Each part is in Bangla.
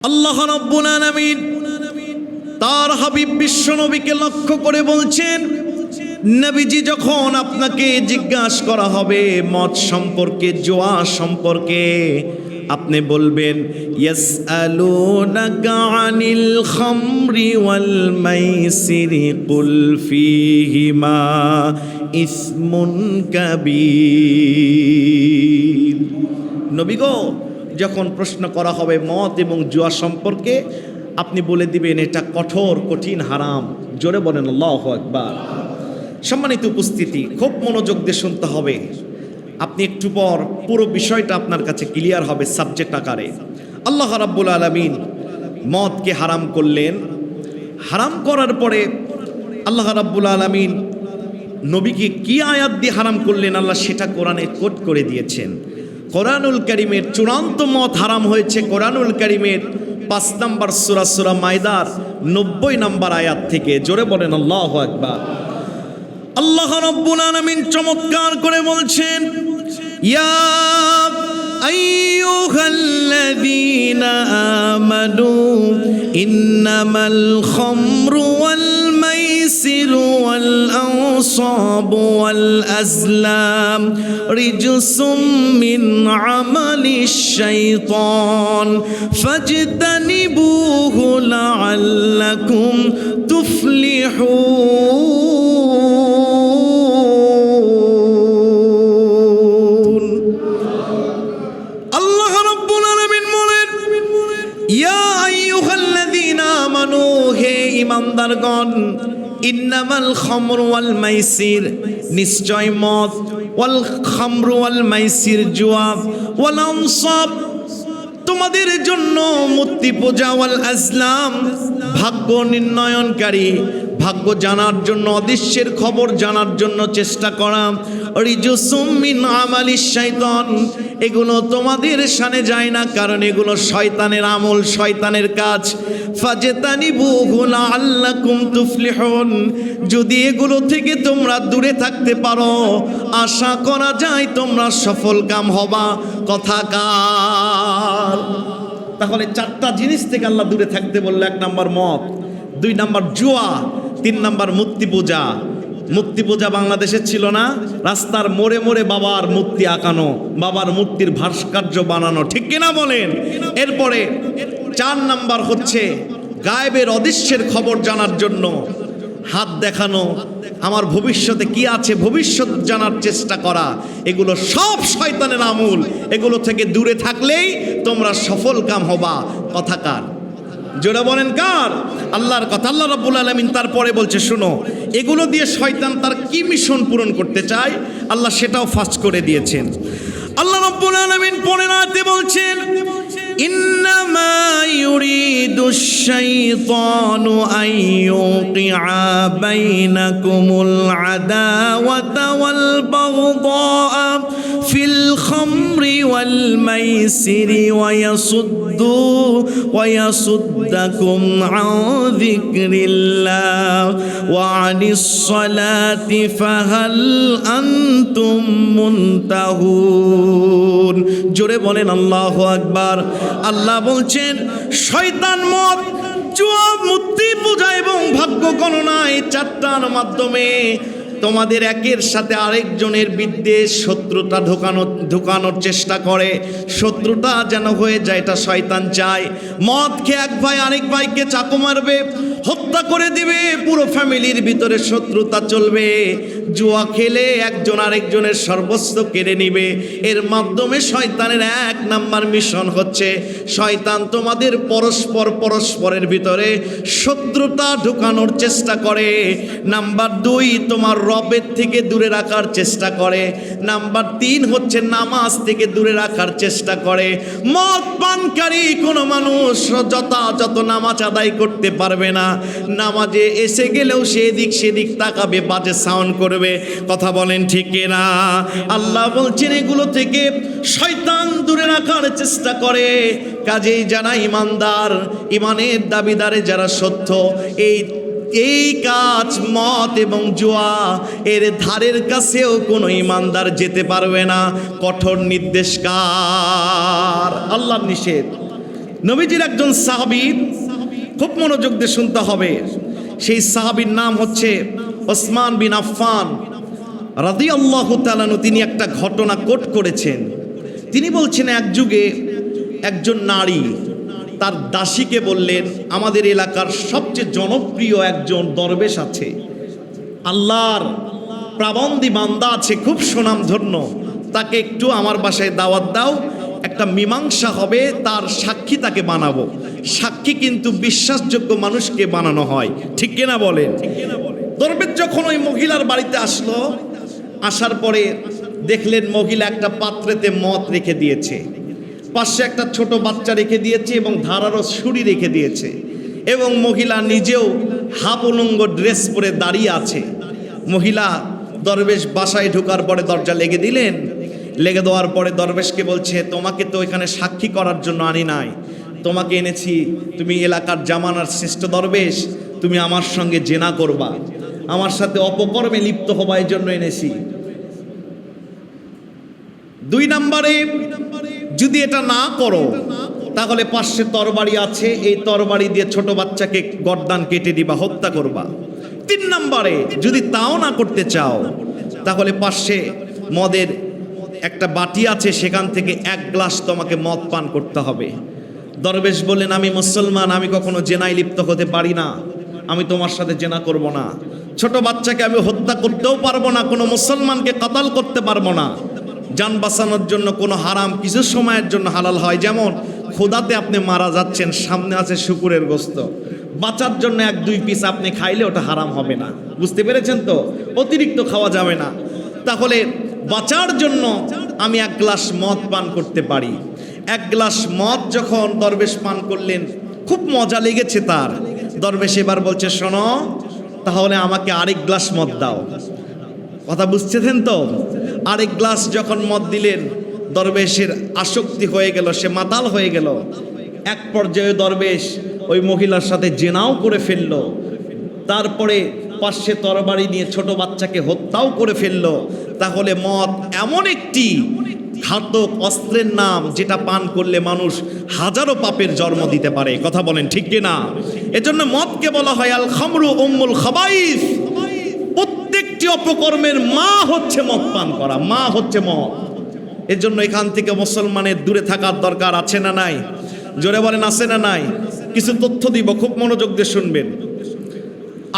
আল্লাহ রাব্বুল আলামিন তার হাবিব বিশ্ব নবীকে লক্ষ্য করে বলছেন, নবীজি যখন আপনাকে জিজ্ঞাসা করা হবে মদ সম্পর্কে, জুয়া সম্পর্কে, আপনি বলবেন ইয়াসআলুনাকা আনিল খামরি ওয়াল মাইসিরি কুল ফীহিমা ইসমুন কাবীর। নবী গো, যখন প্রশ্ন করা হবে মদ এবং জুয়া সম্পর্কে, আপনি বলে দিবেন এটা কঠোর কঠিন হারাম। জোরে বলেন আল্লাহু আকবার। সম্মানিত উপস্থিতি, খুব মনোযোগ দিয়ে শুনতে হবে। আপনি একটু পর পুরো বিষয়টা আপনার কাছে ক্লিয়ার হবে সাবজেক্ট আকারে। আল্লাহ রাব্বুল আলামিন মদকে হারাম করলেন। হারাম করার পরে আল্লাহ রাব্বুল আলামিন নবীকে কি আয়াত দিয়ে হারাম করলেন, আল্লাহ সেটা কোরআনে কোট করে দিয়েছেন। কোরআনুল কারীমের চূড়ান্ত মদ হারাম হয়েছে কোরআনুল কারীমের 5 নম্বর সূরা সূরা মায়দার 90 নম্বর আয়াত থেকে। জোরে বলেন আল্লাহু আকবার। আল্লাহ রাব্বুল আলামিন চমৎকার করে বলছেন, ইয়া আইয়ুহাল্লাযীনা আমানু ইন্নামাল খামরু ওয়াল মাইসিরু ওয়াল আনসাবু ওয়াল আজলাম রিজসুম মিন আমালিশ শাইতান ফাজতানিবুহু লাআল্লাকুম তুফলিহুন। আল্লাহ রাব্বুল আলামিন বলেন, ইয়া আইয়ুহাল্লাযীনা আমানু, হে ঈমানদারগণ, ইন্নামাল খামরু ওয়াল মাইসির, নিশ্চয় মদ, ওয়াল খামরু ওয়াল মাইসির জুয়া, ওয়াল আনসাব তোমাদের জন্য মূর্তি পূজা, ওয়াল আজলাম ভাগ্য নির্ণয়নকারী, ভাগ্য জানার জন্য, অদৃশ্যের খবর জানার জন্য চেষ্টা করা, রিজসুম মিন আমালিশ শাইতান, এগুলো তোমাদের শানে যায় না, কারণ এগুলো শয়তানের আমল, শয়তানের কাজ। ফাজতানিবুহু লাআল্লাকুম তুফলিহুন, যদি এগুলো থেকে তোমরা দূরে থাকতে পারো, আশা করা যায় তোমরা সফল কাম হবা। কথাকার। তাহলে 4টা জিনিস থেকে আল্লাহ দূরে থাকতে বললো। 1 নম্বর মদ, 2 নম্বর জুয়া, 3 নম্বর মূর্তি পূজা। মূর্তি পূজা বাংলাদেশে ছিল না, রাস্তার মোড়ে মোড়ে বাবার মূর্তি আঁকানো, বাবার মূর্তির ভাস্কর্য বানানো, ঠিক কিনা বলেন? এরপরে 4 নম্বর হচ্ছে গায়েবের অদৃশ্যের খবর জানার জন্য হাত দেখানো, আমার ভবিষ্যতে কি আছে ভবিষ্যৎ জানার চেষ্টা করা। এগুলো সব শয়তানের আমল, এগুলো থেকে দূরে থাকলেই তোমরা সফল কাম হবা। কথাকার। জোরে বলেন কার? আল্লাহর কথা। আল্লাহ রাব্বুল আলামিন তারপরে বলছে, শুনো, এগুলো দিয়ে শয়তান তার কি মিশন পূরণ করতে চায় আল্লাহ সেটাও ফাঁস করে দিয়েছেন। আল্লাহ রাব্বুল আলামিন পরের আয়াতে বলছেন, ইন্নামা ইউরিদুশ শাইতানু আন ইউকিআ বাইনাকুমুল আদাওয়াতা ওয়াল বাগদা ফিল খামরি ওয়াল মাইসিরি ওয়া ইয়াসুদ্দাকুম আন যিকরিল্লাহ ওয়া আনিস সালাতি ফাহাল আনতুম মুনতাহুন। জোরে বলেন আল্লাহু আকবার। আল্লাহ বলছেন, শয়তান মদ, জুয়া, মূর্তি পূজা এবং ভাগ্য গণনা, এই 4টার মাধ্যমে তোমাদের একের সাথে আরেকজনের বিদ্বেষ, শত্রুতা ঢোকানোর চেষ্টা করে। শত্রুতা যেন হয়ে যায়, এটা শয়তান চায়। মদ খেয়ে এক ভাই আরেক ভাইকে চাকু মারবে, হত্যা করে দিবে, পুরো ফ্যামিলির ভিতরে শত্রুতা চলবে। জুয়া খেলে একজন আরেকজনের সর্বস্ব কেড়ে নিবে। এর মাধ্যমে শয়তানের 1 নাম্বার মিশন হচ্ছে, শয়তান তোমাদের পরস্পরের ভিতরে শত্রুতা ঢুকানোর চেষ্টা করে। নাম্বার 2, তোমার রবের থেকে দূরে রাখার চেষ্টা করে। নাম্বার 3 হচ্ছে নামাজ থেকে দূরে রাখার চেষ্টা করে। মদ পানকারী কোনো মানুষ যথাযথ নামাজ আদায় করতে পারবে না। নামাজে এসে গেলেও সেদিক তাকাবে, বাজে সাউন্ড করবে। কথা বলেন ঠিক না? আল্লাহ বলছেন এগুলো থেকে শয়তান দূরে রাখার চেষ্টা করে। কাজেই যারা ইমানদার, ইমানের দাবিদারে যারা সত্য, এই কাজ মদ এবং জুয়া এর ধারের কাছেও কোনো ইমানদার যেতে পারবে না। কঠোর নির্দেশ কার? আল্লাহর নিষেধ। নবীজির একজন সাহাবী, খুব মনোযোগ দিয়ে শুনতে হবে, সেই সাহাবীর নাম হচ্ছে ওসমান বিন আফফান রাদিয়াল্লাহু তাআলা আনহু। তিনি একটা ঘটনা কোট করেছেন। তিনি বলছেন, এক যুগে একজন নারী তার দাসীকে বললেন, আমাদের এলাকার সবচেয়ে জনপ্রিয় একজন দরবেশ আছে, আল্লাহর প্রাবন্দি বান্দা আছে, খুব সুনামধন্য, তাকে একটু আমার বাসায় দাওয়াত দাও, একটা মীমাংসা হবে, তার সাক্ষী তাকে বানাবো। সাক্ষী কিন্তু বিশ্বাসযোগ্য মানুষকে বানানো হয়, ঠিক কিনা বলেন? দরবেশ যখন ওই মহিলার বাড়িতে আসলো, আসার পরে দেখলেন মহিলা একটা পাত্রেতে মদ রেখে দিয়েছে, পাশে একটা ছোট বাচ্চা রেখে দিয়েছে এবং ধারালো ছুরি রেখে দিয়েছে, এবং মহিলা নিজেও হাফ উলঙ্গ ড্রেস পরে দাঁড়িয়ে আছে। মহিলা দরবেশ বাসায় ঢোকার পরে দরজা লেগে দিলেন। লেগে দেওয়ার পরে দরবেশকে বলছে, তোমাকে তো এখানে সাক্ষী করার জন্য আনি নাই, তোমাকে এনেছি, তুমি এলাকার জামানার শ্রেষ্ঠ দরবেশ, তুমি আমার সঙ্গে জেনা করবা, আমার সাথে অপকর্মে লিপ্ত হবার জন্য এনেছি। 2 নম্বরে, যদি এটা না করো তাহলে পাশে তরবারি আছে, এই তরবারি দিয়ে ছোট বাচ্চাকে গর্দান কেটে দিবা, হত্যা করবা। 3 নম্বরে, যদি তাও না করতে চাও তাহলে পাশে মদের একটা বাটি আছে, সেখান থেকে 1 গ্লাস তোমাকে মদ পান করতে হবে। দরবেশ বললেন, আমি মুসলমান, আমি কখনো জেনায় লিপ্ত হতে পারি না, আমি তোমার সাথে জেনা করব না। ছোট বাচ্চাকে আমি হত্যা করতেও পারবো না, কোনো মুসলমানকে কতল করতে পারবো না। জান বাঁচানোর জন্য কোনো হারাম কিছু সময়ের জন্য হালাল হয়, যেমন ক্ষুধাতে আপনি মারা যাচ্ছেন, সামনে আছে শুকুরের গোস্ত, বাঁচার জন্য 1-2 পিস আপনি খাইলে ওটা হারাম হবে না, বুঝতে পেরেছেন তো? অতিরিক্ত খাওয়া যাবে না। তাহলে বাঁচার জন্য আমি 1 গ্লাস মদ পান করতে পারি। 1 গ্লাস মদ যখন দরবেশ পান করলেন, খুব মজা লেগেছে তার। দরবেশ এবার বলছে, শোনো, তাহলে আমাকে আরেক গ্লাস মদ দাও। কথা বুঝছেন তো? আরেক গ্লাস যখন মদ দিলেন, দরবেশের আসক্তি হয়ে গেল, সে মাতাল হয়ে গেল। এক পর্যায়ে দরবেশ ওই মহিলার সাথে জেনাও করে ফেলল, তারপরে পাশে তরবারি নিয়ে ছোট বাচ্চাকে হত্যাও করে ফেলল। তাহলে মদ এমন একটি ঘাতক অস্ত্রের নাম, যেটা পান করলে মানুষ হাজারো পাপের জন্ম দিতে পারে। কথা বলেন ঠিক কিনা? এজন্য মদকে বলা হয় আল খামরু উম্মুল খাবাইস। প্রত্যেকটি অপকর্মের মা হচ্ছে মদ পান করা, মা হচ্ছে মদ। এজন্য এখান থেকে মুসলমানের দূরে থাকার দরকার আছে না নাই? জোরে বলেন, আছে না নাই? কিছু তথ্য দিব, খুব মনোযোগ দিয়ে শুনবেন।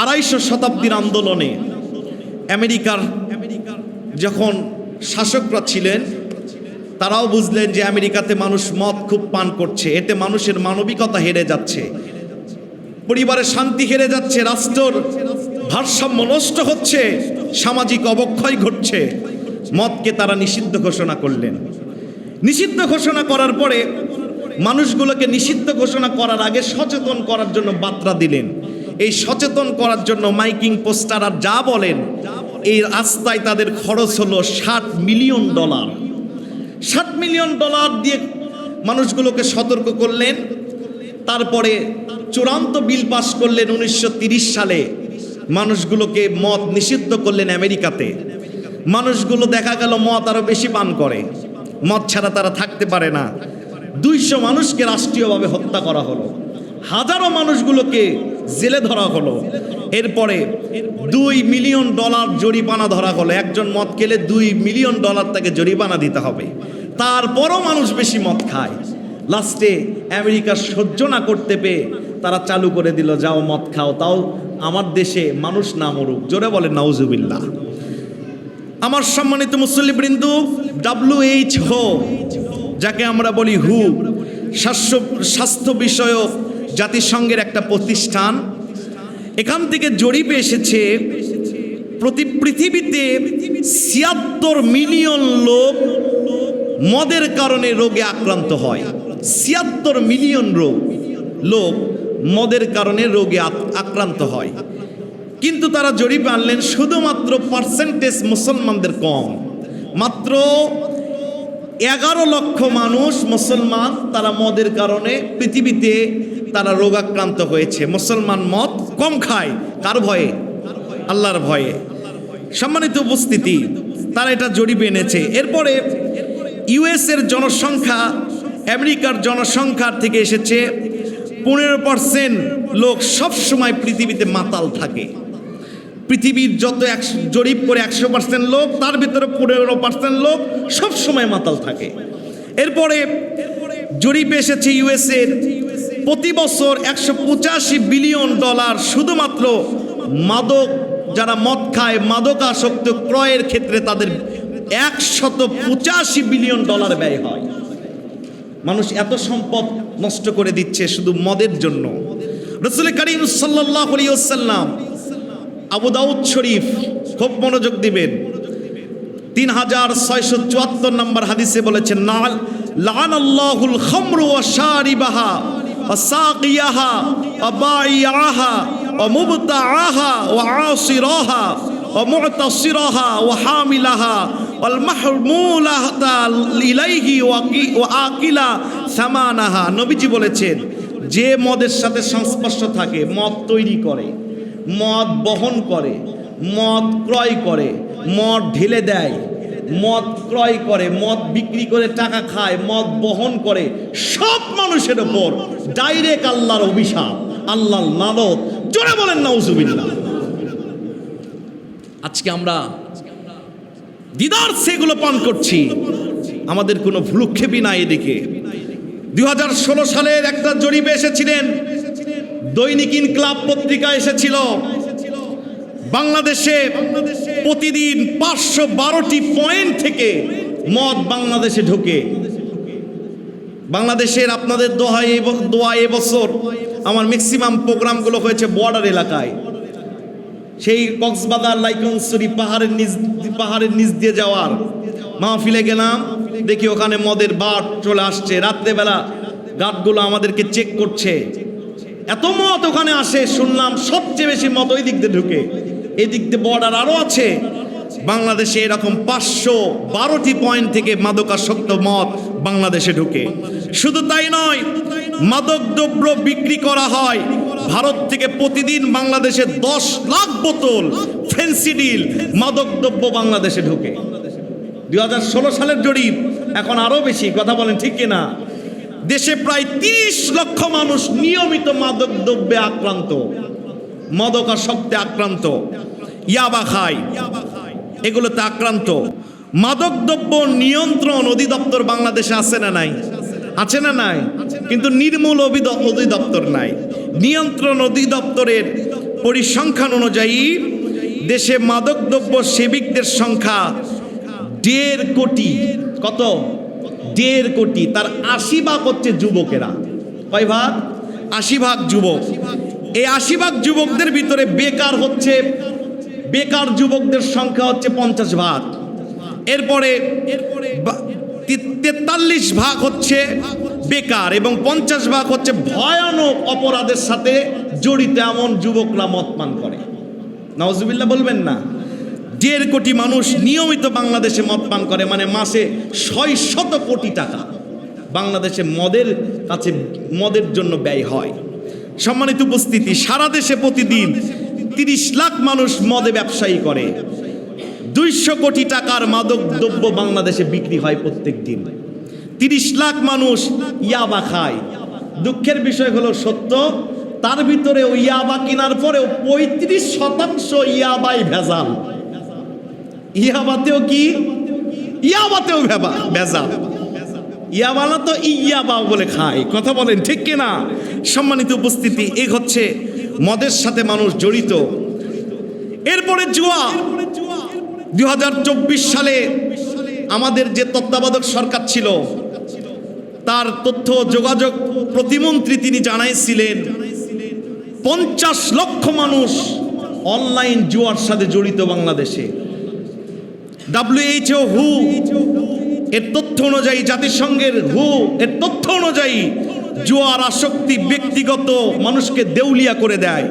250 শতাব্দীর আন্দোলনে আমেরিকার যখন শাসকরা ছিলেন, তারাও বুঝলেন যে আমেরিকাতে মানুষ মদ খুব পান করছে, এতে মানুষের মানবিকতা হেরে যাচ্ছে, পরিবারের শান্তি হেরে যাচ্ছে, রাষ্ট্রের ভারসাম্য নষ্ট হচ্ছে, সামাজিক অবক্ষয় ঘটছে। মদকে তারা নিষিদ্ধ ঘোষণা করলেন। নিষিদ্ধ ঘোষণা করার পরে মানুষগুলোকে নিষিদ্ধ ঘোষণা করার আগে সচেতন করার জন্য বার্তা দিলেন। এই সচেতন করার জন্য মাইকিং, পোস্টার আর যা বলেন, এই রাস্তায় তাদের খরচ হলো $60 মিলিয়ন। $60 মিলিয়ন দিয়ে মানুষগুলোকে সতর্ক করলেন। তারপরে চূড়ান্ত বিল পাস করলেন 1930 সালে, মানুষগুলোকে মদ নিষিদ্ধ করলেন আমেরিকাতে। মানুষগুলো দেখা গেল মদ আরো বেশি পান করে, মদ ছাড়া তারা থাকতে পারে না। 200 মানুষকে রাষ্ট্রীয়ভাবে হত্যা করা হলো, হাজারো মানুষগুলোকে জেলে ধরা হলো। এরপরে $2 মিলিয়ন জরিমানা ধরা হলো। একজন মদ খেলে $2 মিলিয়ন তাকে জরিমানা দিতে হবে। তারপরও মানুষ বেশি মদ খায়। লাস্টে আমেরিকা সহ্য না করতে পেয়ে তারা চালু করে দিল, যাও মদ খাও, তাও আমার দেশে মানুষ না মরুক। জোরে বলেন নাউজুবিল্লাহ। আমার সম্মানিত মুসল্লিবৃন্দ, WHO, যাকে আমরা বলি হু, স্বাস্থ্য বিষয়ক জাতিসংঘের একটা প্রতিষ্ঠান, এখান থেকে জরিপে এসেছে পৃথিবীতে 76 মিলিয়ন লোক মদের কারণে রোগে আক্রান্ত হয়। 76 মিলিয়ন লোক মদের কারণে রোগে আক্রান্ত হয়। কিন্তু তারা জরিপে আনলেন শুধুমাত্র পার্সেন্টেজ মুসলমানদের কম, মাত্র 11 লক্ষ মানুষ মুসলমান, তারা মদের কারণে পৃথিবীতে তারা রোগাক্রান্ত হয়েছে। মুসলমান মদ কম খায়, কার ভয়ে? আল্লাহর ভয়ে। সম্মানিত উপস্থিতি, তারা এটা জরিপে এনেছে। এরপরে US এর জনসংখ্যা আমেরিকার জনসংখ্যার থেকে এসেছে 15% লোক সব সময় পৃথিবীতে মাতাল থাকে। পৃথিবীর যত জরিপ করে 100% লোক, তার ভিতরে 15% লোক সব সময় মাতাল থাকে। এরপরে জরিপে এসেছে ইউএসএর প্রতি বছর $185 বিলিয়ন শুধুমাত্র মাদক, যারা মদ খায়, মাদকাসক্ত ক্রয়ের ক্ষেত্রে তাদের $185 বিলিয়ন ব্যয় হয়। মানুষ এত সম্পদ নষ্ট করে দিচ্ছে শুধু মদের জন্য। রাসূল করিম সাল্লাল্লাহু আলাইহি ওয়াসাল্লাম আবু দাউদ শরীফ, খুব মনোযোগ দিবেন, 3674 নম্বর হাদিসে বলেছেন, লাআনাল্লাহুল খামরু ওয়া শারিবাহা ওয়া সাকিয়াহা ওয়া বাইআহা ওয়া মুবতাআহা ওয়া আসিরাহা ওয়া মু'তাসিরাহা ওয়া হামিলাহা ওয়াল মাহমুলাতা ইলাইহি ওয়া আকিলা সামানাহা। নবীজি বলেছেন, যে মদের সাথে সংস্পর্শ থাকে, মদ তৈরি করে, মদ বহন করে, মদ ক্রয় করে, মদ ঢেলে দেয়, মদ ক্রয় করে, মদ বিক্রি করে টাকা খায়, মদ বহন করে, সব মানুষের ওপর ডাইরেক্ট আল্লাহর অভিশাপ, আল্লাহর লানত। জোরে বলেন নাউজুবিল্লাহ। আজকে আমরা দিদার সেগুলো পান করছি, আমাদের কোনো ভ্রুক্ষেপই নাই এদিকে। 2016 সালের একটা জরিপে এসেছিলেন, দৈনিক ইনকিলাব পত্রিকা এসেছিল, বাংলাদেশে প্রতিদিন 512টি পয়েন্ট থেকে মদ বাংলাদেশে ঢোকে। বাংলাদেশের আপনাদের দোয়া এবছর আমার ম্যাক্সিমাম প্রোগ্রামগুলো হয়েছে বর্ডার এলাকায়। সেই কক্সবাজার, লাইকনসুরি পাহাড়ের নিচ দিয়ে যাওয়ার মাহফিলে গেলাম, দেখি ওখানে মদের বাট চলে আসছে। রাত্রেবেলা গার্ডগুলো আমাদেরকে চেক করছে, এত মদ ওখানে আসে। শুনলাম সবচেয়ে বেশি মদ ওই দিক দিয়ে ঢুকে, এই দিক দিয়ে বর্ডার আরও আছে। বাংলাদেশে এরকম 512টি পয়েন্ট থেকে মাদকাসক্ত মদ বাংলাদেশে ঢুকে। শুধু তাই নয়, মাদক দ্রব্য বিক্রি করা হয় ভারত থেকে। প্রতিদিন বাংলাদেশে 10 লাখ বোতল ফেন্সিডিল মাদক দ্রব্য বাংলাদেশে ঢুকে। 2016 সালের জরিপ, এখন আরও বেশি। কথা বলেন ঠিক কিনা? দেশে প্রায় 30 লক্ষ মানুষ নিয়মিত মাদক দ্রব্যে আক্রান্ত, মাদকাসক্তে আক্রান্ত, ইয়াবা খায়, এগুলোতে আক্রান্ত। মাদক দ্রব্য নিয়ন্ত্রণ অধিদপ্তর বাংলাদেশে আছে না নাই? আছে না নাই? কিন্তু নির্মূল অধিদপ্তর নাই। নিয়ন্ত্রণ অধিদপ্তরের পরিসংখ্যান অনুযায়ী দেশে মাদকদ্রব্য সেবিকদের সংখ্যা 1.5 কোটি। কত? 1.5 কোটি। তার 80 ভাগ হচ্ছে যুবকেরা। কয় ভাগ? 80 ভাগ যুবক। এই 80 ভাগ যুবকদের ভিতরে বেকার যুবকদের সংখ্যা হচ্ছে 50 ভাগ। এরপরে 43 ভাগ হচ্ছে বেকার এবং 50 ভাগ হচ্ছে ভয়ানক অপরাধের সাথে জড়িত এমন যুবকরা মদ পান করে। নাউজুবিল্লাহ বলবেন না? 1.5 কোটি মানুষ নিয়মিত বাংলাদেশে মদ পান করে, মানে মাসে 600 কোটি টাকা বাংলাদেশে মদের জন্য ব্যয় হয়। সম্মানিত উপস্থিতি, সারা দেশে প্রতিদিন 30 লাখ মানুষ মদে ব্যবসায়ী করে। 200 কোটি টাকার মাদক দ্রব্য বাংলাদেশে বিক্রি হয় প্রত্যেক দিন। 30 লাখ মানুষ ইয়াবা খায়। দুঃখের বিষয় হলো সত্য, তার ভিতরে ওই ইয়াবা কেনার পরেও 35% ইয়াবাই ভেজাল। ইয়াবাতেও কি? ইয়াবাতেও ভেজাল। ইয়াবা না তো ইয়াবা বলে খায়। কথা বলেন ঠিক কিনা? সম্মানিত উপস্থিতি, এই হচ্ছে মদের সাথে মানুষ জড়িত। এরপরে জুয়া। 2024 সালে আমাদের যে তত্ত্বাবধায়ক সরকার ছিল, তার তথ্য যোগাযোগ প্রতিমন্ত্রী তিনি জানাইছিলেন 50 লক্ষ মানুষ অনলাইন জুয়ার সাথে জড়িত বাংলাদেশে। WHO এর তথ্য অনুযায়ী, জাতিসংঘের এর তথ্য অনুযায়ী জুয়ার আসক্তি ব্যক্তিগত মানুষকে দেউলিয়া করে দেয়।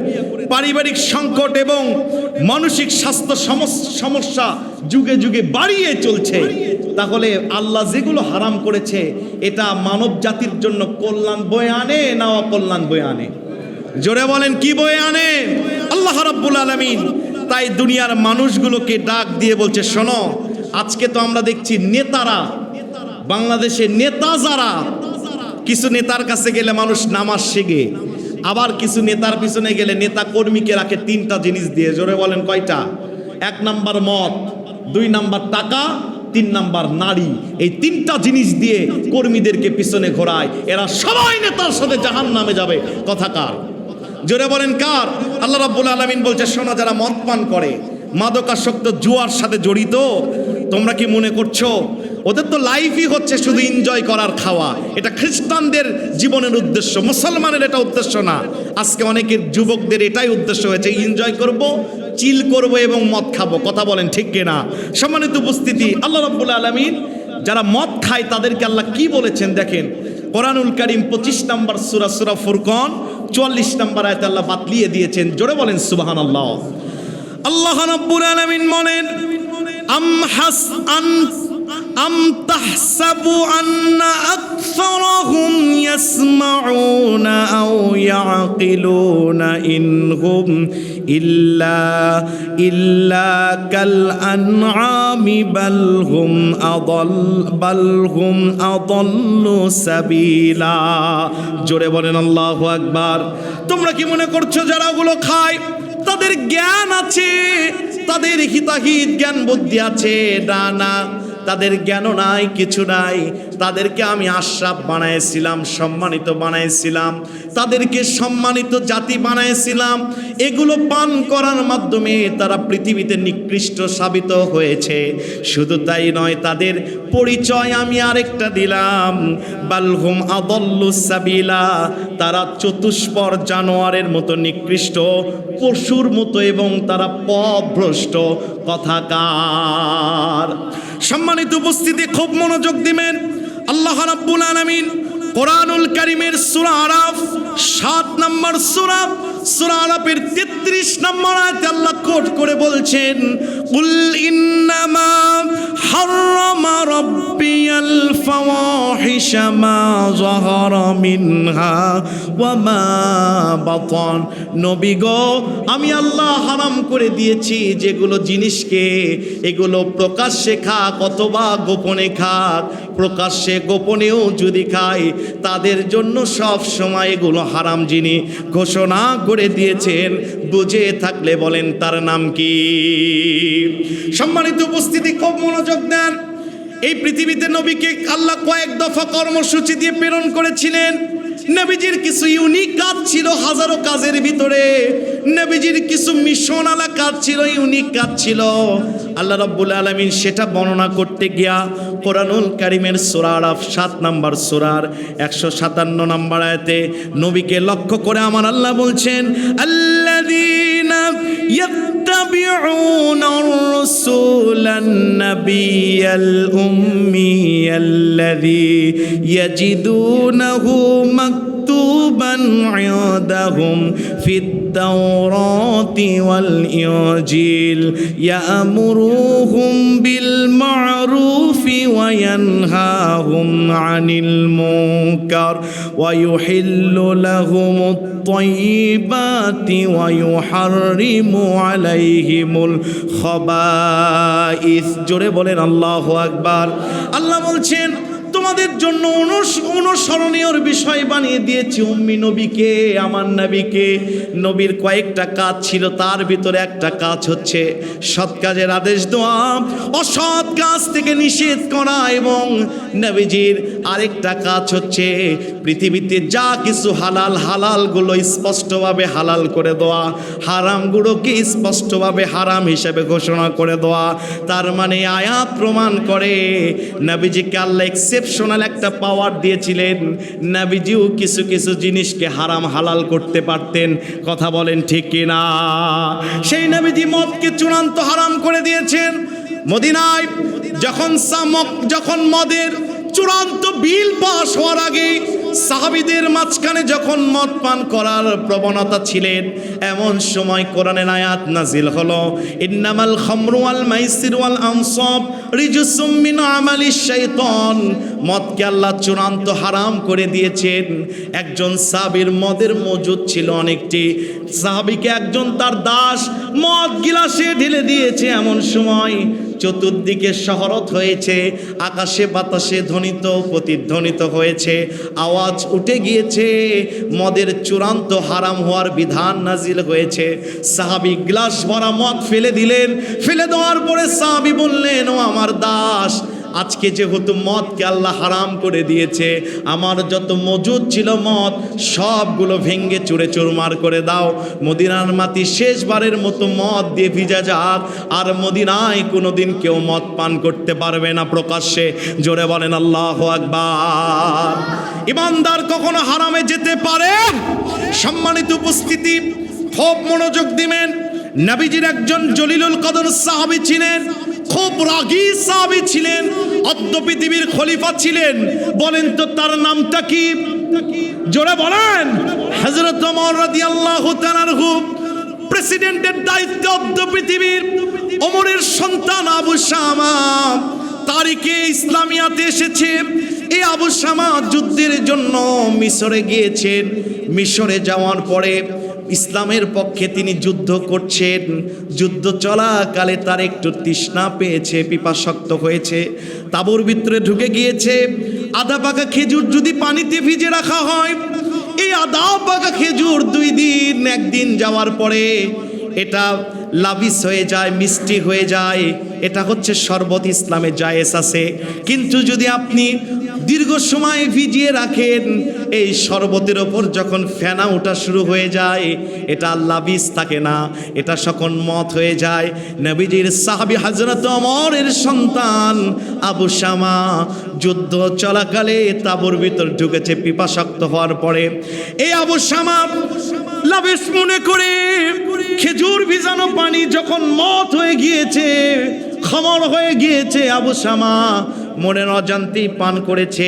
পারিবারিক সংকট এবং মানসিক স্বাস্থ্য সমস্যা যুগে যুগে বাড়িয়ে চলছে। তাহলে আল্লাহ যেগুলো হারাম করেছে, এটা মানব জাতির জন্য কল্যাণ বয়ে আনে না অকল্যাণ বয়ে আনে? জোরে বলেন, কি বয়ে আনে? আল্লাহ রাব্বুল আলামিন তাই দুনিয়ার মানুষগুলোকে ডাক দিয়ে বলছে, শোনো, আজকে তো আমরা দেখছি নেতারা, বাংলাদেশে নেতা যারা কিছু নেতার কাছে গেলে মানুষ নামাজ শেখে, আবার কিছু নেতার পিছনে গেলে নেতা কর্মীকে রাখে তিনটা জিনিস দিয়ে। জোরে বলেন কয়টা? 1 নাম্বার মদ, 2 নাম্বার টাকা, 3 নাম্বার নারী। এই তিনটা জিনিস দিয়ে কর্মীদেরকে পিছনে ঘোরায়। এরা সবাই নেতার সাথে জাহান্নামে যাবে। কথা কার? জোরে বলেন কার? আল্লাহ রাব্বুল আলামিন বলছে, শোনো, যারা মদ পান করে, মাদকাসক্ত, জুয়ার সাথে জড়িত, তোমরা কি মনে করছো ওদের তো লাইফই হচ্ছে শুধু এনজয় করার, খাওয়া? এটা খ্রিস্টানদের জীবনের উদ্দেশ্য, মুসলমানের এটা উদ্দেশ্য না। আজকে অনেকের যুবকদের এটাই উদ্দেশ্য হয়েছে, এনজয় করব, চিল করব এবং মদ খাবো। কথা বলেন ঠিক কিনা? সম্মানিত উপস্থিতি, আল্লাহ রাব্বুল আলামিন যারা মদ খায় তাদেরকে আল্লাহ কি বলেছেন দেখেন। কোরআনুল কারীম 25 নম্বর সূরা, সূরা ফুরকান 44 নম্বর আয়াতে আল্লাহ বাতলিয়ে দিয়েছেন। জোরে বলেন সুবহানাল্লাহ। আল্লাহ রাব্বুল আলামিন বলেন, আম তাহসাবু আন্না আকসারাহুম ইয়াসমাউনা আও ইয়াকিলুনা ইনহুম ইল্লা কাল আনআমি বাল হুম আদাল্লু সাবিলা। জোরে বলেন আল্লাহু আকবার। তোমরা কি মনে করছো যারা ওগুলো খায় তাদের জ্ঞান আছে, তাদের হিতাহিত জ্ঞান বুদ্ধি আছে? না না, তাদের জ্ঞানও নাই, কিছু নাই। তাদেরকে আমি আশরাফ বানাইছিলাম, সম্মানিত বানাইছিলাম, তাদেরকে সম্মানিত জাতি বানাইছিলাম। এগুলো পান করার মাধ্যমে তারা পৃথিবীতে নিকৃষ্ট সাবিত হয়েছে। শুধু তাই নয়, তাদের পরিচয় আমি আরেকটা দিলাম, বালহুম আদাল্লুস সাবিলা। তারা চতুষ্পর জানোয়ারের মতো নিকৃষ্ট, পশুর মতো, এবং তারা পথভ্রষ্ট। কথাকার? সম্মানিত উপস্থিতি, খুব মনোযোগ দিবেন। আল্লাহ রাব্বুল আলামিন কোরআনুল কারীমের সূরা আরাফ 7 নম্বর সূরা, সূরা আরাফের 33 নম্বর আয়াতে আল্লাহ কোট করে বলছেন, কুল ইন্নামা হাররামা রাব্বিয়াল ফাওয়াহিশা মা যাহারা মিনহা ওয়া মা বাতান। নবী গো, আমি আল্লাহ হারাম করে দিয়েছি যেগুলো জিনিসকে, এগুলো প্রকাশ্যে খাক অথবা গোপনে খাক। প্রকাশ্যে গোপনেও যদি খায় তাদের জন্য সব সময় এগুলো হারাম যিনি ঘোষণা করে দিয়েছেন, বুঝে থাকলে বলেন তার নাম কি? সম্মানিত উপস্থিতি, খুব মনোযোগ দেন। এই পৃথিবীতে নবীকে আল্লাহ কয়েক দফা কর্মসূচি দিয়ে প্রেরণ করেছিলেন। নবীজির কিছু ইউনিক কাজ ছিল হাজারো কাজের ভিতরে। নবীজির কিছু মিশন আলা কাজ ছিল, ইউনিক কাজ ছিল। আল্লাহ রাব্বুল আলামিন সেটা বর্ণনা করতে গিয়া কোরআনুল কারীমের সূরা আরাফ 7 নম্বর সূরার 157 নম্বর আয়াতে নবীকে লক্ষ্য করে আমার আল্লাহ বলছেন, আল্লাযীনা ইয়াত্তাবিউনার রাসূলান নাবিয়াল উম্মিয়াল্লাযী ইয়াজিদুনাহু মাকতুবান ইনদাহুম ফিত তাওরাতি ওয়াল ইনজিল ইয়ামুরুহুম বিল মা'রুফি ওয়া ইয়ানহাহুম আনিল মুনকার ওয়া ইউহিল্লু লাহুমুত তাইয়্যিবাতি ওয়া ইউহাররিমু আলাইহিমুল খাবাইস। জোরে বলেন আল্লাহু আকবার। আল্লাহ বলছেন, তোমাদের জন্য অনুসরণীয় বিষয় বানিয়ে দিয়েছি উম্মি নবীকে, আমার নবীকে। নবীর কয়েকটা কাজ ছিল, তার ভিতরে একটা কাজ হচ্ছে সৎ কাজের আদেশ দেওয়া, অসৎ কাজ থেকে নিষেধ করা, এবং নবীজির আরেকটা কাজ হচ্ছে পৃথিবীতে যা কিছু হালাল, হালালগুলো স্পষ্টভাবে হালাল করে দেওয়া, হারামগুলোকে স্পষ্টভাবে হারাম হিসেবে ঘোষণা করে দেওয়া। তার মানে আয়াত প্রমাণ করে নবীজিকে আল্লাহ এক্সেপশনাল একটা পাওয়ার দিয়েছিলেন। নবীজিও কিছু কিছু জিনিসকে হারাম হালাল করতে পারতেন। কথা বলেন ঠিক কিনা? সেই নবীজি মদকে চূড়ান্ত হারাম করে দিয়েছেন। মদিনায় যখন মদের চূড়ান্ত বিল পাস হওয়ার আগে সাহাবীদের মাঝখানে যখন মদ পান করার প্রবণতা ছিলেন, এমন সময় কোরআনের আয়াত নাজিল হলো, ইন্নামাল খামরু ওয়াল মাইসির ওয়াল আনসাব রিজসুম মিন আমালিশ শাইতান। মদকে আল্লাহ চূড়ান্ত হারাম করে দিয়েছেন। একজন সাহাবীর মদের মজুদ ছিল অনেকটি। সাহাবীকে একজন তার দাস মদ গিলাসে ঢেলে দিয়েছে। এমন সময় চতুর্দিকে শহরত হয়েছে, আকাশে বাতাসে ধ্বনিত প্রতিধ্বনিত হয়েছে, আওয়াজ উঠে গিয়েছে, মদের চূড়ান্ত হারাম হওয়ার বিধান নাজিল হয়েছে। সাহাবী গ্লাস ভরা মদ ফেলে দিলেন। ফেলে দেওয়ার পরে সাহাবী বললেন, ও আমার দাস, আজকে যেহেতু মদকে আল্লাহ হারাম করে দিয়েছে, আমার যত মজুদ ছিল মদ সবগুলো ভেঙ্গে চুরে চুরমার করে দাও। মদিনার মাটি শেষবারের মতো মদ দিয়ে ভিজা যাক, আর মদিনায় কোনোদিন কেউ মদ পান করতে পারবে না প্রকাশ্যে। জোরে বলেন আল্লাহু আকবার। ইমানদার কখনো হারামে যেতে পারে? সম্মানিত উপস্থিতি, খুব মনোযোগ দিবেন। নবীজির একজন জলিলুল কদর সাহাবী ছিলেন, খুব রাগী সাহাবী ছিলেন, অদ্য পৃথিবীর খলিফা ছিলেন। বলেন তো তার নামটা কি? জোরে বলেন। হযরত ওমর রাদিয়াল্লাহু তাআলা আনহু প্রেসিডেন্টের দায়িত্বে অদ্য পৃথিবীর। ওমরের সন্তান আবু শামা তারিখে ইসলামিয়াতে এসেছে। এই আবু শামা যুদ্ধের জন্য মিশরে গিয়েছেন। মিশরে যাওয়ার পরে ইসলামের পক্ষে তিনি যুদ্ধ করছেন। যুদ্ধ চলাকালে তার একটু তৃষ্ণা পেয়েছে, পিপাসাক্ত হয়েছে, তাঁবুর ভিতরে ঢুকে গিয়েছে। আধা পাকা খেজুর যদি পানিতে ভিজে রাখা হয়, এই আধা পাকা খেজুর 2 দিন 1 দিন যাওয়ার পরে এটা লাবিস হয়ে যায়, মিষ্টি হয়ে যায়। এটা হচ্ছে শরবত, ইসলামে জায়েজ আছে। কিন্তু যদি আপনি দীর্ঘ সময় ভিজিয়ে রাখেন, এই শরবতের ওপর যখন ফেনা ওঠা শুরু হয়ে যায়, এটা লাবিস থাকে না, এটা সকল মত হয়ে যায়। নবীজির সাহাবী হযরত ওমরের সন্তান আবু শামা যুদ্ধ চলাকালে তাঁবুর ভিতর ঢুকেছে পিপাসাক্ত হওয়ার পরে। এই আবু শামা লাবিস মনে করে খেজুর ভিজানো পানি যখন মত হয়ে গিয়েছে, খমর হয়ে গিয়েছে, আবু শামা মনের অজান্তেই পান করেছে।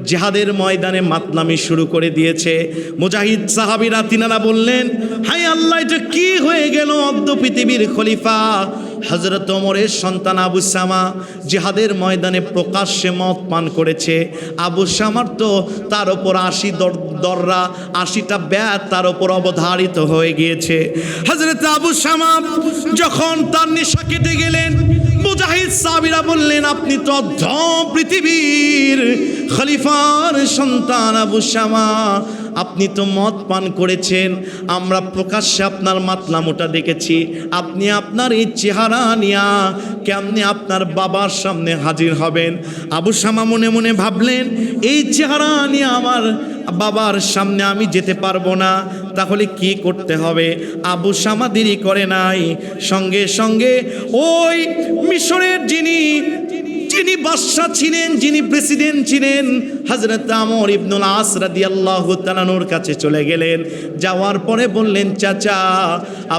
জিহাদের ময়দানে মাতলামি শুরু করে দিয়েছে। মুজাহিদ সাহাবীরা তিনারা বললেন, হায় আল্লাহ, এটা কি হয়ে গেল? অদ্য পৃথিবীর খলিফা হযরত ওমরের সন্তান আবু শামা জিহাদের ময়দানে প্রকাশ্যে মদ পান করেছে। আবু শামার তো তার ওপর 80 দররা 80টা ব্যাত তার ওপর অবধারিত হয়ে গিয়েছে। হযরত আবু শামা যখন তার নেশা কেটে গেলেন, মুজাহিদ সাহাবীরা বললেন, আপনি তো অধম পৃথিবীর খলিফার সন্তান আবু শামা, আপনি তো মদ পান করেছেন, আমরা প্রকাশ্যে আপনার মাতলামোটা দেখেছি। আপনি আপনার এই চেহারা নিয়া কেমনে আপনার বাবার সামনে হাজির হবেন? আবু শামা মনে মনে ভাবলেন, এই চেহারা নিয়ে আমার বাবার সামনে আমি যেতে পারবো না, তাহলে কি করতে হবে? আবু শামা দেরি করে নাই, সঙ্গে সঙ্গে ওই মিশরের যিনি বাদশা ছিলেন, যিনি প্রেসিডেন্ট ছিলেন, হযরত আমর ইবনুল আস রাদিয়াল্লাহু তাআলা নূর কাছে চলে গেলেন। যাওয়ার পরে বললেন, চাচা,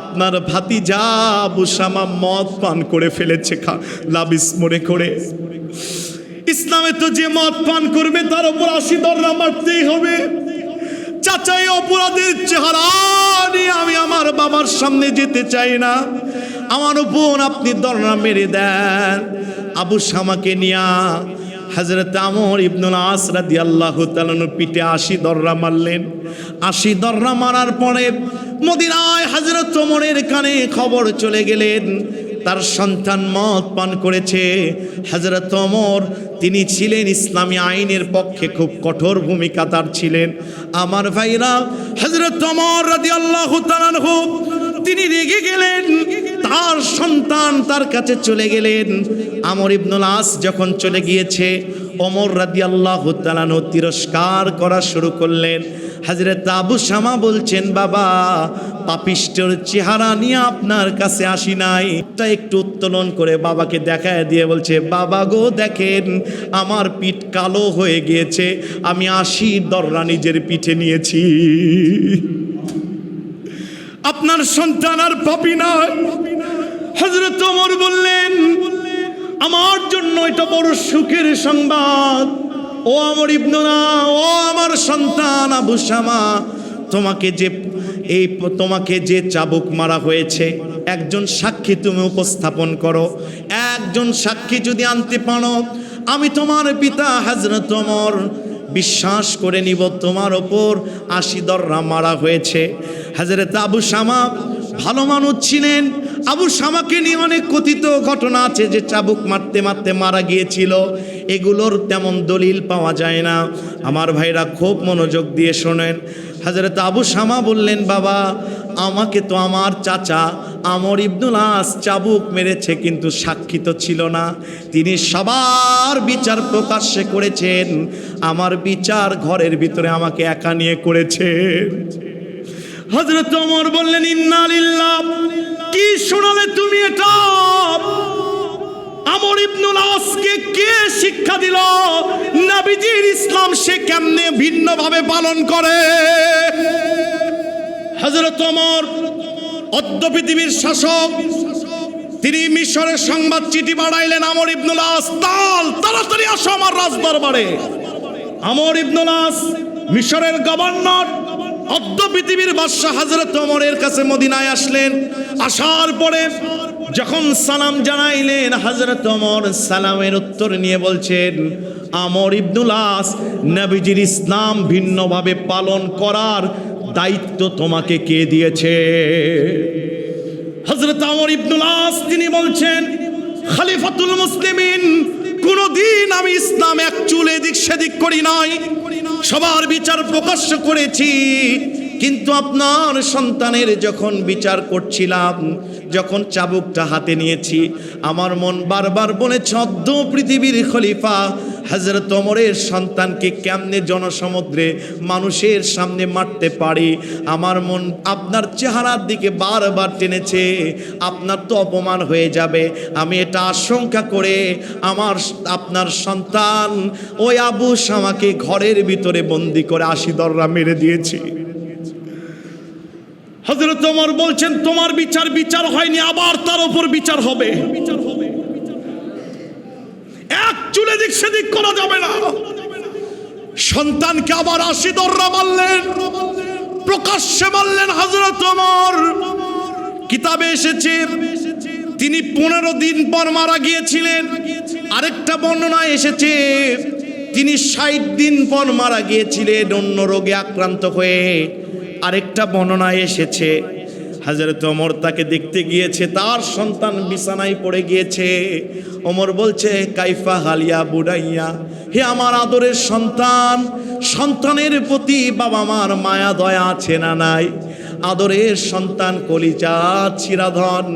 আপনার ভাতিজা আবু শামা মদ পান করে ফেলেছে লাবিস মনে করে। ইসলামে তো যে মদ পান করবে তার উপর 80 দররা মারতেই হবে। চাচা, এই অপরাধের চেহারা নিয়ে আমি আমার বাবার সামনে যেতে চাই না, আমার উপর আপনি দররা মেরে দেন। আবু শামাকে নিয়া হযরত আমর ইবনুল আস রাদিয়াল্লাহু তাআলা পিঠে 80 দররা মারলেন। 80 দররা মারার পরে মদিনায় হযরত ওমরের কানে খবর চলে গেলেন, তার সন্তান মদ পান করেছে। হযরত ওমর তিনি ছিলেন ইসলামী আইনের পক্ষে খুব কঠোর ভূমিকা তার ছিলেন। আমার ভাইরা, হযরত ওমর রাদিয়াল্লাহু তাআলা আনহু তিনি রেগে গেলেন, তার সন্তান তার কাছে চলে গেলেন। আমর ইবনুল আস যখন চলে গিয়েছে, ওমর রাদিয়াল্লাহু তাআলা আনহু তিরস্কার করা শুরু করলেন। হযরত আবু শামা বলছেন, বাবা, পাপিষ্ঠর চেহারা নিয়ে আপনার কাছে আসি নাই। তা একটু উত্তোলন করে বাবাকে দেখায় দিয়ে বলছে, বাবা গো, দেখেন আমার পিঠ কালো হয়ে গিয়েছে, আমি 80 দররা নিজের পিঠে নিয়েছি। আপনার সন্তান আর পাপী নয়। হযরত ওমর বললেন, আমার জন্য এটা বড় সুখের সংবাদ। ও আমর ইবনে না, ও আমার সন্তান আবু শামা, তোমাকে যে চাবুক মারা হয়েছে, একজন সাক্ষী তুমি উপস্থাপন করো। একজন সাক্ষী যদি আনতে পারো, আমি তোমার পিতা হযরত ওমর বিশ্বাস করে নিব তোমার ওপর 80 দররা মারা হয়েছে। হযরত আবু শামা ভালো মানুষ ছিলেন, আবু শামাকে নিয়ে অনেক কথিত ঘটনা আছে যে চাবুক মারতে মারতে মারা গিয়েছিল, এগুলোর তেমন দলিল পাওয়া যায় না। আমার ভাইরা খুব মনোযোগ দিয়ে শোনেন। হযরত আবু শামা বললেন, বাবা আমাকে তো আমার চাচা আমর ইবনুল আস চাবুক মেরেছে, কিন্তু সাক্ষী তো ছিল না। তিনি সবার বিচার প্রকাশ্যে করেছেন, আমার বিচার ঘরের ভিতরে আমাকে একা নিয়ে করেছেন। হযরত ওমর বললেন, ইন্না লিল্লাহ, কি শোনালে তুমি এটা? আমর ইবনুল আসকে কে শিক্ষা দিল নবীজির ইসলাম সে কেমনে ভিন্নভাবে পালন করে? হযরত ওমর অদ্য পৃথিবীর শাসক, তিনি মিশরের সংবাদ চিঠি পাঠাইলেন, আমর ইবনুল আস তাড়াতাড়ি আসো আমার রাজদরবারে। আমর ইবনুল আস মিশরের গভর্নর, অদ্য পৃথিবীর বাদশাহ হযরত ওমরের কাছে মদিনায় আসলেন। আসার পরে যখন সালাম জানাইলেন, হযরত ওমর সালামের উত্তর নিয়ে বলছেন, আমর ইবনুল আস, নবীজির ইসলাম ভিন্নভাবে পালন করার দায়িত্ব তোমাকে কে দিয়েছে? হযরত আমর ইবনুল আস তিনি বলছেন, খলিফাতুল মুসলিমিন, কোনদিন আমি ইসলাম এক চুল এদিক সেদিক করি নাই, সবার বিচার প্রকাশ্য করেছি। কিন্তু আপনার সন্তানের যখন বিচার করছিলাম, যখন চাবুকটা হাতে নিয়েছি, আমার মন বারবার বলেছে, অদ্য পৃথিবীর খলিফা হযরত ওমরের সন্তানকে কেমনে জনসমুদ্রে মানুষের সামনে মারতে পারি। আমার মন আপনার চেহারার দিকে বারবার টেনেছে, আপনার তো অপমান হয়ে যাবে। আমি এটা আশঙ্কা করে আপনার সন্তান ওই আবু শামাকে ঘরের ভিতরে বন্দি করে 80 দররা মেরে দিয়েছি। হযরত ওমর বলছেন, তোমার বিচার হয়নি, আবার তার উপর বিচার হবে। এক চুলে দিক সেদিক করা যাবে না। সন্তানকে আবার 80 দররা মারলেন, প্রকাশ্যে মারলেন হযরত ওমর। কিতাবে এসেছে তিনি 15 দিন পর মারা গিয়েছিলেন। আরেকটা বর্ণনায় এসেছে তিনি 60 দিন পর মারা গিয়েছিলেন অন্য রোগে আক্রান্ত হয়ে। আরেকটা বর্ণনায় এসেছে হযরত ওমর তাকে দেখতে গিয়েছে, তার সন্তান বিছানায় পড়ে গিয়েছে। ওমর বলছে, কাইফা হালিয়া বুড়াইয়া, হে আমার আদরের সন্তান, সন্তানের প্রতি বাবা মার মায়া দয়া আছে না নাই? আদরের সন্তান, কলিজা চিরাধন,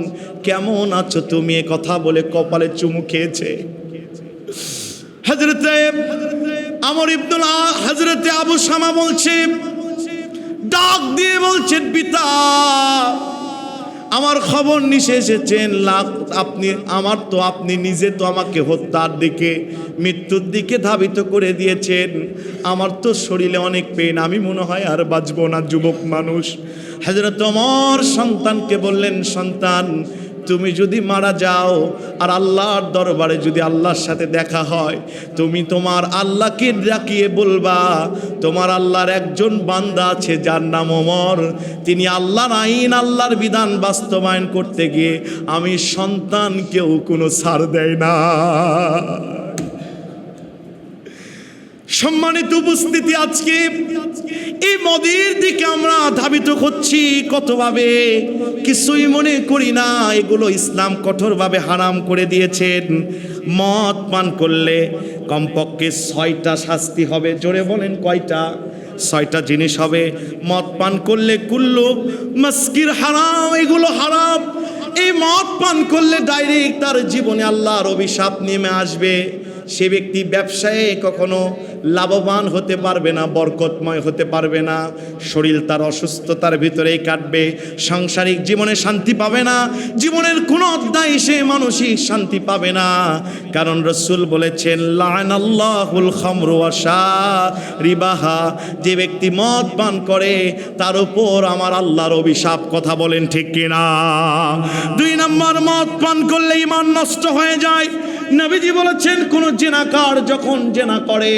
কেমন আছো তুমি? এ কথা বলে কপালে চুমু খেয়েছে। হযরতে আবু শামা বলছে, ডাক দিয়ে বলছেন, পিতা আমার খবর নিশে এসেছেন, আপনি নিজে তো আমাকে হত্যার দিকে, মৃত্যুর দিকে ধাবিত করে দিয়েছেন। আমার তো শরীরে অনেক পেন, আমি মনে হয় আর বাঁচব না, যুবক মানুষ। হযরত ওমর সন্তানকে বললেন, সন্তান তুমি যদি মারা যাও আর আল্লাহর দরবারে যদি আল্লাহর সাথে দেখা হয়, তুমি তোমার আল্লাহকে ডাকিয়ে বলবা, তোমার আল্লাহর একজন বান্দা আছে যার নাম ওমর, তিনি আল্লাহর আইন আল্লাহর বিধান বাস্তবায়ন করতে গিয়ে আমি সন্তানকেও কোনো ছাড় দেয় না। সম্মানিত উপস্থিতি, আজকে এই মদের দিকে আমরা ধাবিত হচ্ছি কতভাবে, কিছুই মনে করি না। এগুলো ইসলাম কঠোরভাবে হারাম করে দিয়েছেন। মদ পান করলে কমপক্ষে 6টা শাস্তি হবে। জোরে বলেন কয়টা? 6টা জিনিস হবে। মদ পান করলে কুল্লু মাসকির হারাম, এগুলো হারাম। এই মদ পান করলে ডাইরেক্ট তার জীবনে আল্লাহর অভিশাপ নেমে আসবে। সে ব্যক্তি ব্যবসায়ে কখনো লাভবান হতে পারবে না, বরকতময় হতে পারবে না। শরীর তার অসুস্থতার ভিতরেই কাটবে, সাংসারিক জীবনে শান্তি পাবে না, জীবনের কোনো অধ্যায় সে মানসিক শান্তি পাবে না। কারণ রাসূল বলেছেন, লানাল্লাহুল খামরু ওয়া শারিবাহা, যে ব্যক্তি মদ পান করে তার উপর আমার আল্লাহর অভিশাপ। কথা বলেন ঠিক কিনা? 2 নম্বর, মদ পান করলে ঈমান নষ্ট হয়ে যায়। নবীজি বলেছেন, কোন জেনাকার যখন জেনা করে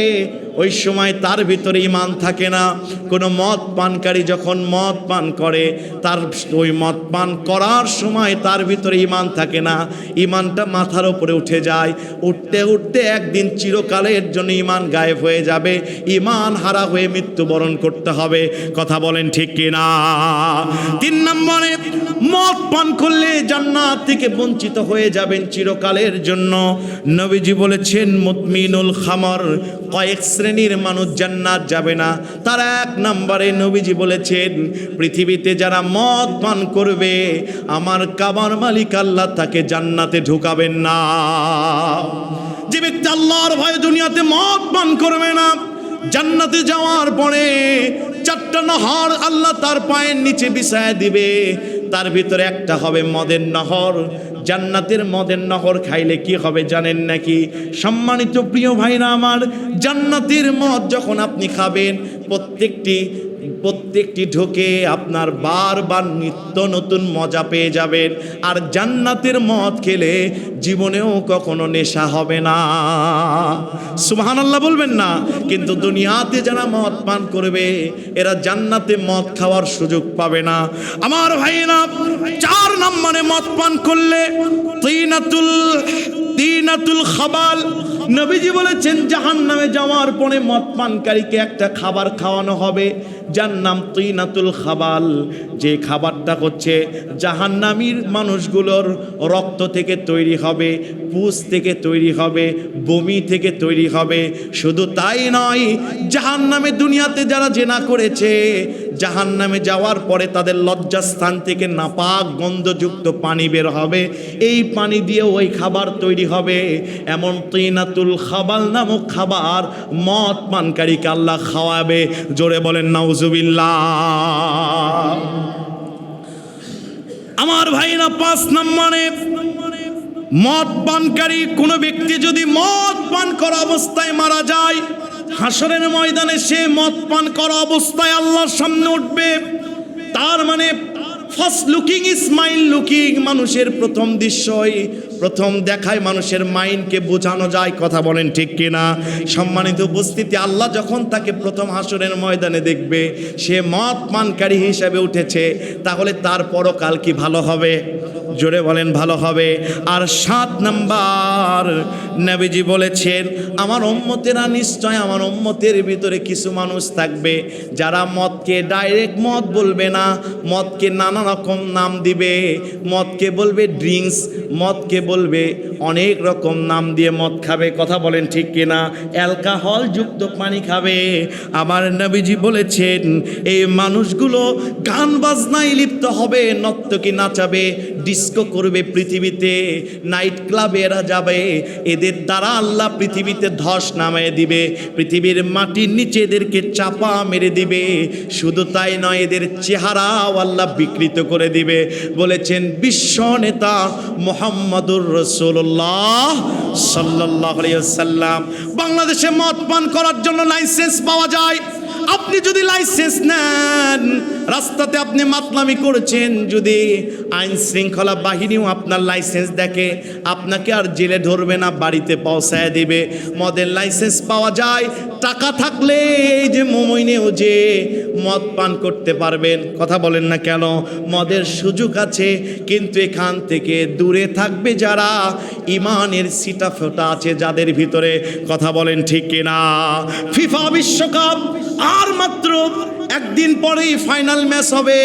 ওই সময় তার ভিতরে ঈমান থাকে না। কোনো মদ পানকারী যখন মদ পান করে, তার ওই মদ পান করার সময় তার ভিতরে ঈমান থাকে না, ঈমানটা মাথার উপরে উঠে যায়। উঠতে উঠতে একদিন চিরকালের জন্য ঈমান গায়েব হয়ে যাবে, ঈমান হারা হয়ে মৃত্যুবরণ করতে হবে। কথা বলেন ঠিক কিনা? 3 নম্বরে, মদ পান করলে জান্নাত থেকে বঞ্চিত হয়ে যাবেন চিরকালের জন্য। নবীজি বলেছেন মুদমিনুল খামর, কয়েক শ্রেণীর মানুষ জান্নাত যাবে না। তার 1 নম্বরে নবীজি বলেছেন, পৃথিবীতে যারা মদ পান করবে আমার কাবার মালিক আল্লাহ তাকে জান্নাতে ঢুকাবেন না। যে ব্যক্তি আল্লাহর ভয়ে দুনিয়াতে মদ পান করবে না, জান্নাতে যাওয়ার পরে 4টা নহর আল্লাহ তার পায়ের নিচে বিছায়া দিবে। তার ভিতরে একটা হবে মদের নহর। জান্নাতের মদের নহর খাইলে কি হবে জানেন নাকি? সম্মানিত প্রিয় ভাইরা আমার, জান্নাতের মদ যখন আপনি খাবেন, প্রত্যেকটি ঢোকে আপনার বারবার নিত্য নতুন মজা পেয়ে যাবেন। আর জান্নাতের মদ খেলে জীবনেও কখনো নেশা হবে না। সুবহানাল্লাহ বলবেন না? কিন্তু দুনিয়াতে যারা মদ পান করবে এরা জান্নাতে মদ খাওয়ার সুযোগ পাবে না। আমার ভাইরা, 4 নম্বরে মদ পান করলে তিনাতুল খাবাল, নবীজি বলেছেন জাহান্নামে যাওয়ার পরে মদ পানকারীকে একটা খাবার খাওয়ানো হবে, যার নাম তিনাতুল খাবাল। যে খাবারটা হচ্ছে জাহান্নামীর মানুষগুলোর রক্ত থেকে তৈরি হবে, পুষ থেকে তৈরি হবে, বমি থেকে তৈরি হবে। শুধু তাই নয়, জাহান্নামে দুনিয়াতে যারা জেনা করেছে, জাহান্নামে যাওয়ার পরে তাদের লজ্জাস্থান থেকে নাপাক গন্ধযুক্ত পানি বের হবে। এই পানি দিয়ে ওই খাবার তৈরি হবে। এমন তিনাতুল খাবাল নামক খাবার মদ পানকারীকে আল্লাহ খাওয়াবে। জোরে বলেন নাউজুবিল্লাহ। আমার ভাইরা, 5 নম্বরে, মদ পানকারী কোনো ব্যক্তি যদি মদ পান করা অবস্থায় মারা যায়, হাসরের ময়দানে সে মদ পান করা অবস্থায় আল্লাহর সামনে উঠবে। তার মানে first looking is mind looking. মানুষের প্রথম দৃশ্যই, প্রথম দেখায় মানুষের মাইন্ডকে বোঝানো যায়। কথা বলেন ঠিক কিনা? সম্মানিত উপস্থিতি, আল্লাহ যখন তাকে প্রথম হাসরের ময়দানে দেখবে সে মদ পানকারী হিসাবে উঠেছে, তাহলে তার পরকাল কি ভালো হবে? জোরে বলেন ভালো হবে। আর 7 নাম্বার, নবীজি বলেছেন আমার উম্মতেরা, নিশ্চয় আমার উম্মতের ভিতরে কিছু মানুষ থাকবে যারা মদকে ডাইরেক্ট মদ বলবে না, মদকে নানা রকম নাম দিবে। মদকে বলবে ড্রিঙ্কস, মদকে বলবে অনেক রকম নাম দিয়ে মদ খাবে। কথা বলেন ঠিক কিনা? অ্যালকোহল যুক্ত পানি খাবে। আমার নবীজি বলেছেন এই মানুষগুলো গান বাজনায় লিপ্ত হবে, নর্তকী নাচাবে, ডিস্কো করবে পৃথিবীতে, নাইট ক্লাবে এরা যাবে। এদের দ্বারা আল্লাহ পৃথিবীতে ধস নামিয়ে দিবে, পৃথিবীর মাটির নিচে এদেরকে চাপা মেরে দিবে। শুধু তাই নয়, এদের চেহারাও আল্লাহ বিকৃত করে দিবে। বলেছেন বিশ্ব নেতা মুহাম্মদুর রাসূলুল্লাহ সাল্লাল্লাহু আলাইহি ওয়াসাল্লাম, বাংলাদেশে মদ পান করার জন্য লাইসেন্স পাওয়া যায়। আপনি যদি লাইসেন্স নেন, রাস্তাতে আপনি মাতলামি করেছেন, যদি আইন শৃঙ্খলা বাহিনীও আপনার লাইসেন্স দেখে, আপনাকে আর জেলে ধরবে না, বাড়িতে পৌঁছায় দিবে। মদের লাইসেন্স পাওয়া যায়। টাকা থাকলে এই যে মোমিনেও যে মদ পান করতে পারবেন। কথা বলেন না কেন? মদের সুযোগ আছে, কিন্তু এখান থেকে দূরে থাকবে যারা ইমানের সিটা ফোটা আছে যাদের ভিতরে। কথা বলেন ঠিক কিনা? ফিফা বিশ্বকাপ আর মাত্র একদিন পরেই ফাইনাল ম্যাচ হবে।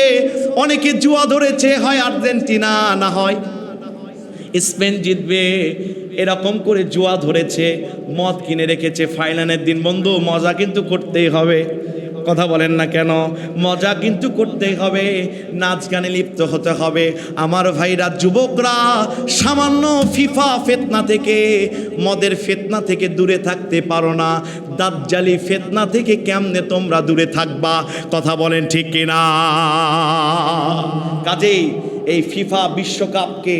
অনেকে জুয়া ধরেছে, হয় আর্জেন্টিনা না হয় স্পেন জিতবে, এরকম করে জুয়া ধরেছে, মদ কিনে রেখেছে ফাইনালের দিন। বন্ধু, মজা কিন্তু করতেই হবে। কথা বলেন না কেন? মজা কিন্তু করতেই হবে, নাচ গানে লিপ্ত হতে হবে। আমার ভাইরা, যুবকরা, সামান্য ফিফা ফিতনা থেকে, মদের ফিতনা থেকে দূরে থাকতে পারো না, দাজ্জালি ফিতনা থেকে কেমনে তোমরা দূরে থাকবা? কথা বলেন ঠিক কিনা? কাজেই এই ফিফা বিশ্বকাপকে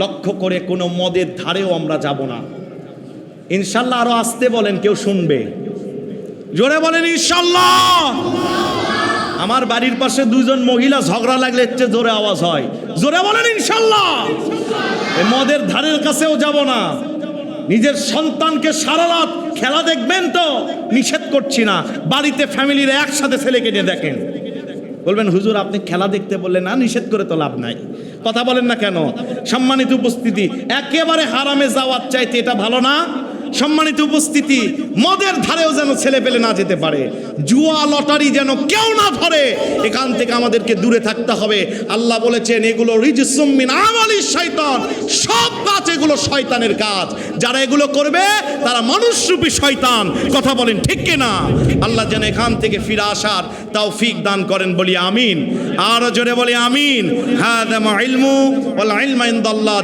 লক্ষ্য করে কোনো মদের ধারেও আমরা যাব না ইনশাল্লাহ। আরো আসতে বলেন, কেউ শুনবে? জোরে বলেন ইনশাল্লাহ। আমার বাড়ির পাশে 2জন মহিলা ঝগড়া লাগলে একটু জোরে আওয়াজ হয়। জোরে বলেন ইনশাল্লাহ। এই মদের ধারের কাছেও যাব না। নিজের সন্তানকে সারা রাত খেলা দেখবেন তো নিষেধ করছি না, বাড়িতে ফ্যামিলির একসাথে ছেলেকে নিয়ে দেখেন, বলবেন হুজুর আপনি খেলা দেখতে বললেন না, নিষেধ করে তো লাভ নাই, কথা বলেন না কেন? সম্মানিত উপস্থিতি, একেবারে হারামে যাওয়ার চাইতে এটা ভালো না? সম্মানিত উপস্থিতি, মদের ধারেও যেন ছেলে পেলে না যেতে পারে, জুয়া লটারি যেন কেউ না ধরে, এখান থেকে আমাদেরকে দূরে থাকতে হবে। আল্লাহ বলেছেন এগুলো রিজসুম মিন আমালিশ শয়তান, সব কাজ এগুলো শয়তানের কাজ, যারা এগুলো করবে তারা মানুষরূপী শয়তান, কথা বলেন ঠিক কিনা? আল্লাহ যেন এখান থেকে ফিরে আসার তৌফিক দান করেন, বলি আমিন। আরো জোরে বলি আমিন। হাদা ইলমু ওয়াল ইলমু ইনদাল্লাহ।